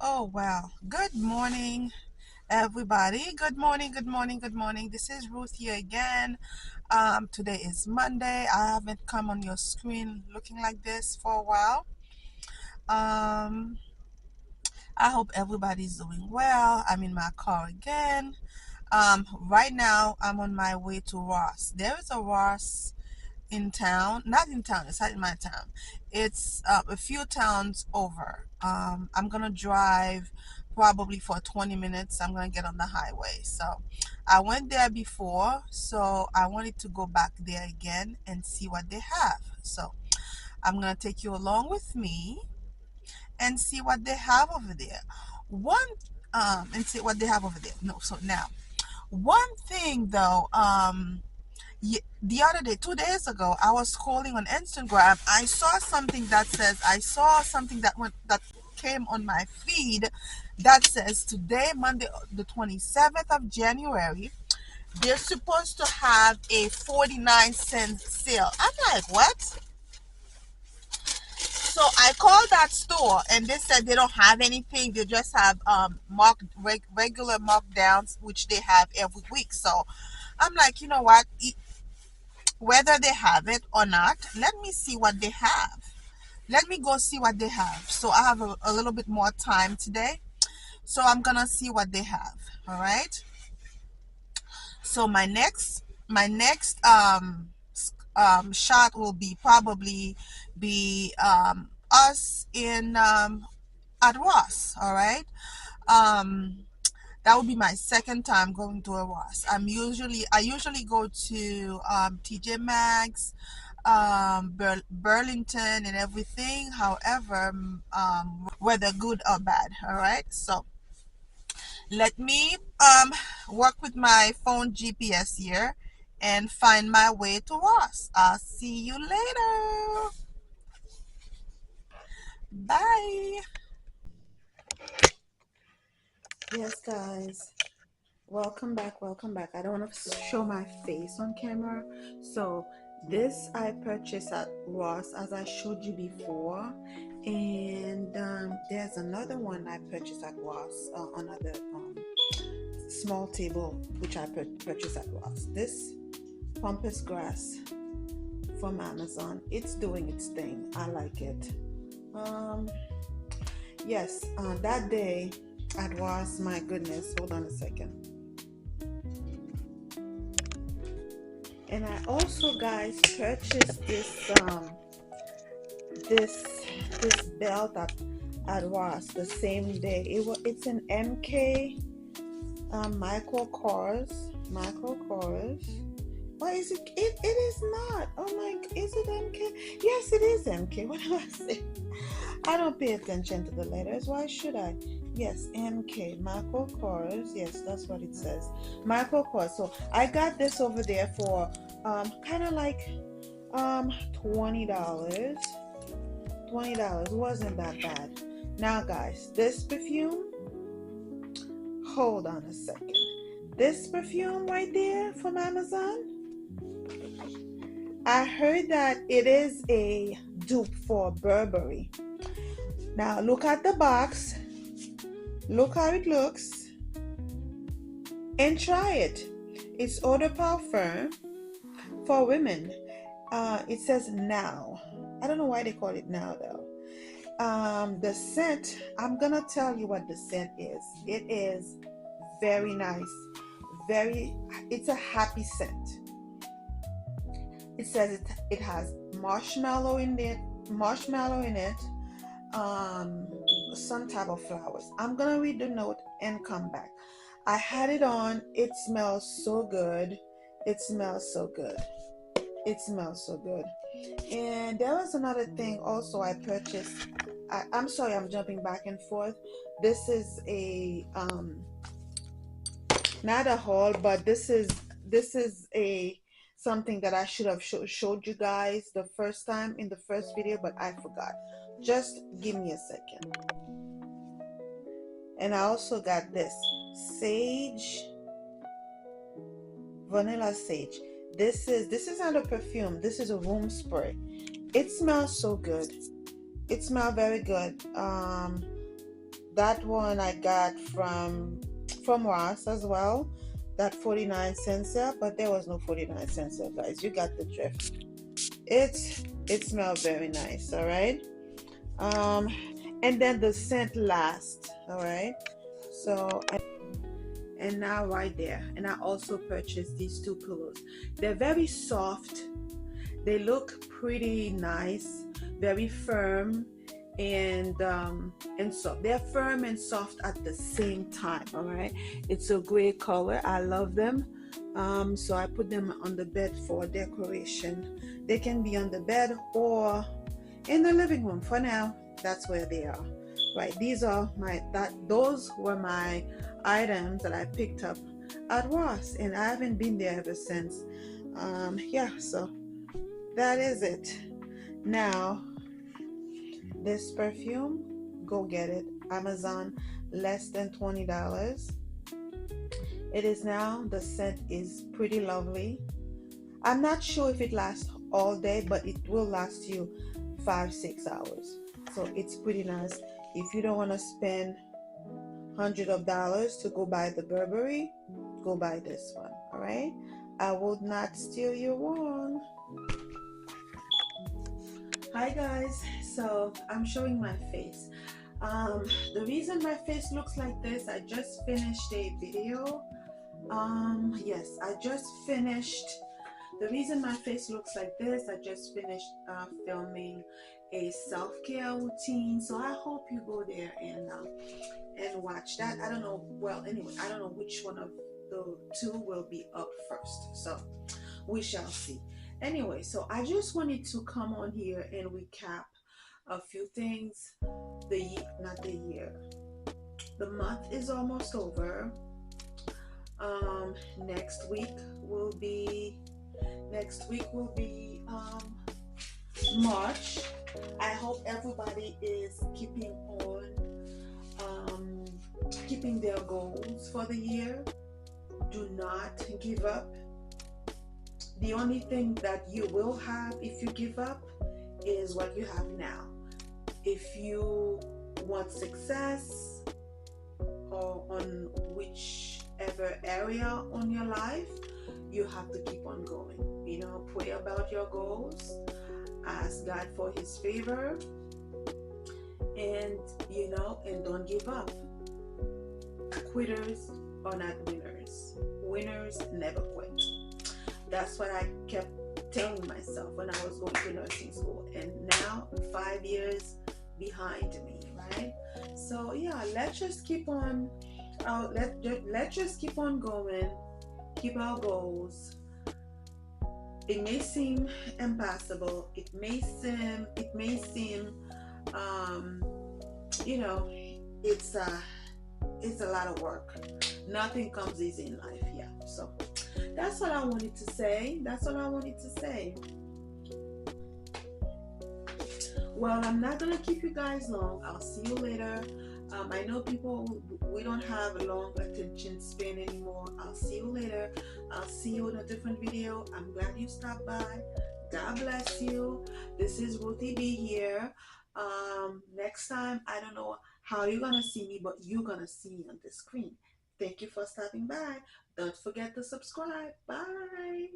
Oh, wow. Good morning, everybody. Good morning, good morning, good morning. This is Ruth here again. Today is Monday. I haven't come on your screen looking like this for a while. Um, I hope everybody's doing well. I'm in my car again. Right now, I'm on my way to Ross. There is a Ross in town, not in town, it's not in my town. It's a few towns over. I'm gonna drive probably for 20 minutes. I'm gonna get on the highway. So I went there before, so I wanted to go back there again and see what they have. So I'm gonna take you along with me and see what they have over there. One and see what they have over there. No, so now one thing though, the other day, 2 days ago, I was scrolling on Instagram. I saw something that came on my feed that says today, Monday, the 27th of January, they're supposed to have a 49-cent sale. I'm like, what? So I called that store and they said they don't have anything. They just have regular markdowns, which they have every week. So I'm like, you know what? Whether they have it or not, let me see what they have. Let me go see what they have. So I have a little bit more time today. So I'm gonna see what they have. All right. So my next shot will be probably be us in at Ross. All right. Um, that would be my second time going to a Ross. I usually go to TJ Maxx, Burlington, and everything. However, whether good or bad. All right. So let me work with my phone GPS here and find my way to Ross. I'll see you later. Bye. Yes, guys. Welcome back, welcome back. I don't want to show my face on camera. So this I purchased at Ross, as I showed you before. And there's another one I purchased at Ross, another small table which I purchased at Ross. This pampas grass from Amazon. It's doing its thing. I like it. Um, yes, that day at Ross, my goodness, hold on a second. And I also, guys, purchased this belt at Ross the same day. It's an MK micro cores. Why is it? It is not. Oh my! Is it MK? Yes, it is MK. What do I say? I don't pay attention to the letters. Why should I? Yes, MK micro cores. Yes, that's what it says. Micro cores. So I got this over there for kind of like $20. $20 wasn't that bad. Now, guys, this perfume. Hold on a second. This perfume right there from Amazon. I heard that it is a dupe for Burberry. Now look at the box, look how it looks, and try it. It's eau de parfum for women. It says now. I don't know why they call it now though. The scent, I'm gonna tell you what the scent is. It is very nice. It's a happy scent. It says it has marshmallow in it, some type of flowers. I'm gonna read the note and come back. I had it on. It smells so good. It smells so good. It smells so good. And there was another thing also I purchased. I'm sorry, I'm jumping back and forth. This is a not a haul, but this is a something that I should have showed you guys the first time in the first video, but I forgot. Just give me a second. And I also got this sage, vanilla sage. This is not a perfume. This is a room spray. It smells so good. It smells very good. That one I got from Ross as well. That 49 cents there, but there was no 49 cents there, guys. You got the drift. It smells very nice, all right? Um, and then the scent last, all right? So, and now right there, and I also purchased these two pillows. They're very soft. They look pretty nice, very firm, and soft. They're firm and soft at the same time. All right, it's a gray color. I love them. So I put them on the bed for decoration. They can be on the bed or in the living room. For now, that's where they are. Right, those were my items that I picked up at Ross, and I haven't been there ever since. Yeah, so that is it. Now, this perfume, go get it. Amazon, less than $20. It is now, the scent is pretty lovely. I'm not sure if it lasts all day, but it will last you 5-6 hours. So it's pretty nice. If you don't want to spend hundreds of dollars to go buy the Burberry, go buy this one. All right, I would not steer you wrong. Hi guys, so I'm showing my face. The reason my face looks like this, I just finished a video. Yes, I just finished. The reason my face looks like this, I just finished filming a self-care routine. So I hope you go there and watch that. I don't know. Well, anyway, I don't know which one of the two will be up first. So we shall see. Anyway, so I just wanted to come on here and recap a few things. Not the year. The month is almost over. Next week will be March. I hope everybody is keeping their goals for the year. Do not give up. The only thing that you will have if you give up is what you have now. If you want success or on whichever area on your life, you have to keep on going. You know, pray about your goals, ask God for his favor, and and don't give up. Quitters are not winners. Winners never quit. That's what I kept telling myself when I was going to nursing school, and now 5 years behind me, right? So yeah, let's just keep on let's just keep on going, keep our goals. It may seem impossible, it may seem it's a lot of work. Nothing comes easy in life. Yeah, so that's what I wanted to say. Well, I'm not gonna keep you guys long. I'll see you later. I know we don't have a long attention span anymore. I'll see you later. I'll see you in a different video. I'm glad you stopped by. God bless you. This is Ruthie B here. Next time, I don't know how you're gonna see me, but you're gonna see me on the screen. Thank you for stopping by. Don't forget to subscribe. Bye.